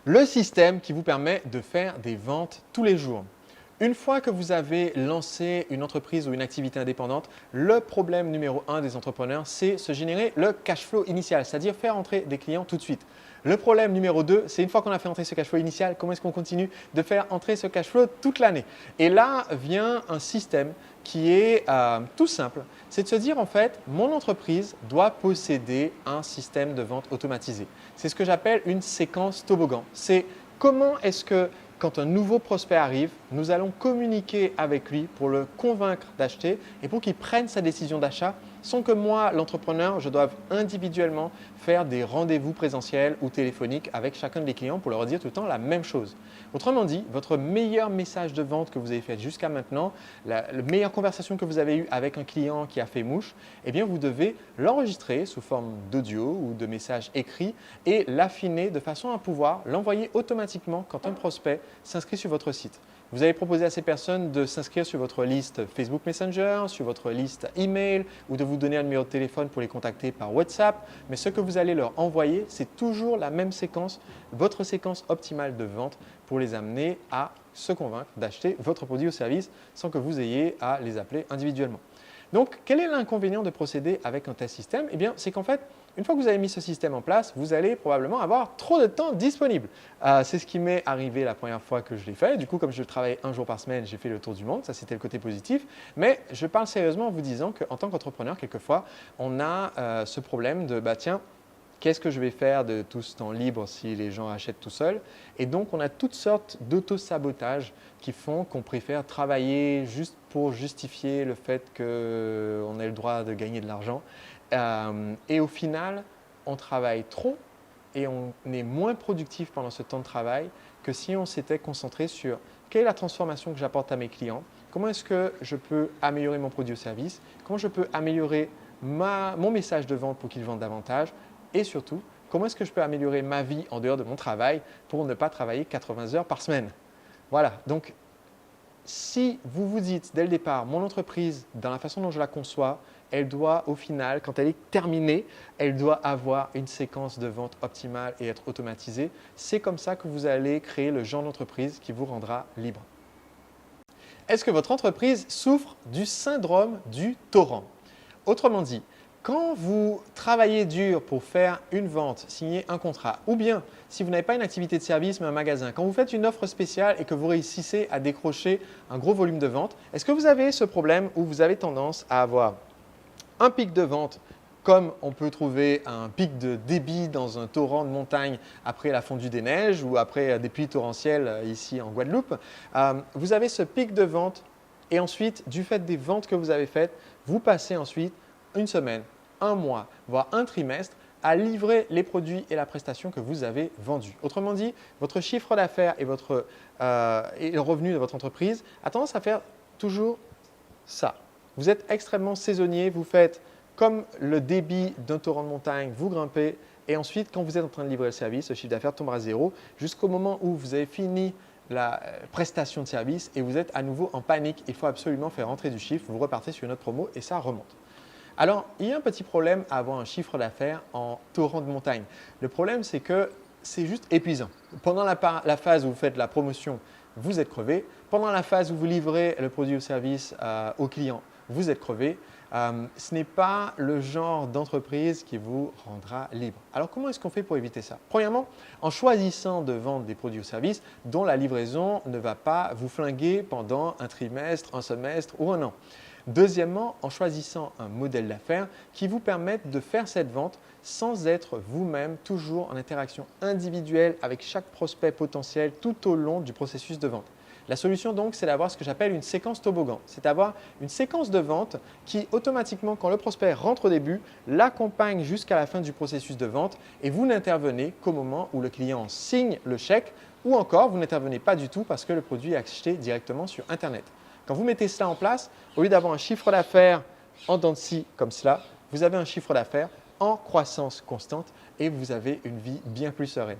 Le système qui vous permet de faire des ventes tous les jours. Une fois que vous avez lancé une entreprise ou une activité indépendante, le problème numéro 1 des entrepreneurs, c'est se générer le cash flow initial, c'est-à-dire faire entrer des clients tout de suite. Le problème numéro 2, c'est une fois qu'on a fait entrer ce cash flow initial, comment est-ce qu'on continue de faire entrer ce cash flow toute l'année? Et là vient un système qui est tout simple, c'est de se dire en fait, mon entreprise doit posséder un système de vente automatisé. C'est ce que j'appelle une séquence toboggan. C'est comment est-ce que quand un nouveau prospect arrive, nous allons communiquer avec lui pour le convaincre d'acheter et pour qu'il prenne sa décision d'achat sans que moi, l'entrepreneur, je doive individuellement faire des rendez-vous présentiels ou téléphoniques avec chacun des clients pour leur dire tout le temps la même chose. Autrement dit, votre meilleur message de vente que vous avez fait jusqu'à maintenant, la meilleure conversation que vous avez eue avec un client qui a fait mouche, eh bien vous devez l'enregistrer sous forme d'audio ou de message écrit et l'affiner de façon à pouvoir l'envoyer automatiquement quand un prospect s'inscrit sur votre site. Vous allez proposer à ces personnes de s'inscrire sur votre liste Facebook Messenger, sur votre liste email ou de vous donner un numéro de téléphone pour les contacter par WhatsApp. Mais ce que vous allez leur envoyer, c'est toujours la même séquence, votre séquence optimale de vente pour les amener à se convaincre d'acheter votre produit ou service sans que vous ayez à les appeler individuellement. Donc, quel est l'inconvénient de procéder avec un tel système? Eh bien, c'est qu'en fait, une fois que vous avez mis ce système en place, vous allez probablement avoir trop de temps disponible. C'est ce qui m'est arrivé la première fois que je l'ai fait. Du coup, comme je travaillais un jour par semaine, j'ai fait le tour du monde. Ça, c'était le côté positif. Mais je parle sérieusement en vous disant qu'en tant qu'entrepreneur, quelquefois, on a ce problème de tiens, qu'est-ce que je vais faire de tout ce temps libre si les gens achètent tout seuls? Et donc, on a toutes sortes d'auto-sabotages qui font qu'on préfère travailler juste pour justifier le fait qu'on ait le droit de gagner de l'argent. Et au final, on travaille trop et on est moins productif pendant ce temps de travail que si on s'était concentré sur quelle est la transformation que j'apporte à mes clients, comment est-ce que je peux améliorer mon produit ou service, comment je peux améliorer mon message de vente pour qu'ils vendent davantage et surtout, comment est-ce que je peux améliorer ma vie en dehors de mon travail pour ne pas travailler 80 heures par semaine. Voilà, donc si vous vous dites dès le départ, mon entreprise, dans la façon dont je la conçois, elle doit au final, quand elle est terminée, elle doit avoir une séquence de vente optimale et être automatisée. C'est comme ça que vous allez créer le genre d'entreprise qui vous rendra libre. Est-ce que votre entreprise souffre du syndrome du torrent? Autrement dit, quand vous travaillez dur pour faire une vente, signer un contrat, ou bien si vous n'avez pas une activité de service mais un magasin, quand vous faites une offre spéciale et que vous réussissez à décrocher un gros volume de vente, est-ce que vous avez ce problème où vous avez tendance à avoir un pic de vente comme on peut trouver un pic de débit dans un torrent de montagne après la fondue des neiges ou après des pluies torrentielles ici en Guadeloupe. Vous avez ce pic de vente et ensuite, du fait des ventes que vous avez faites, vous passez ensuite une semaine, un mois, voire un trimestre à livrer les produits et la prestation que vous avez vendus. Autrement dit, votre chiffre d'affaires et le revenu de votre entreprise a tendance à faire toujours ça. Vous êtes extrêmement saisonnier, vous faites comme le débit d'un torrent de montagne, vous grimpez et ensuite, quand vous êtes en train de livrer le service, le chiffre d'affaires tombera à zéro jusqu'au moment où vous avez fini la prestation de service et vous êtes à nouveau en panique. Il faut absolument faire rentrer du chiffre, vous repartez sur une autre promo et ça remonte. Alors, il y a un petit problème à avoir un chiffre d'affaires en torrent de montagne. Le problème, c'est que c'est juste épuisant. Pendant la phase où vous faites la promotion, vous êtes crevé. Pendant la phase où vous livrez le produit ou service au client, vous êtes crevé. Ce n'est pas le genre d'entreprise qui vous rendra libre. Alors, comment est-ce qu'on fait pour éviter ça? Premièrement, en choisissant de vendre des produits ou services dont la livraison ne va pas vous flinguer pendant un trimestre, un semestre ou un an. Deuxièmement, en choisissant un modèle d'affaires qui vous permette de faire cette vente sans être vous-même toujours en interaction individuelle avec chaque prospect potentiel tout au long du processus de vente. La solution donc, c'est d'avoir ce que j'appelle une séquence toboggan. C'est d'avoir une séquence de vente qui automatiquement, quand le prospect rentre au début, l'accompagne jusqu'à la fin du processus de vente et vous n'intervenez qu'au moment où le client signe le chèque ou encore vous n'intervenez pas du tout parce que le produit est acheté directement sur Internet. Quand vous mettez cela en place, au lieu d'avoir un chiffre d'affaires en dents de scie comme cela, vous avez un chiffre d'affaires en croissance constante et vous avez une vie bien plus sereine.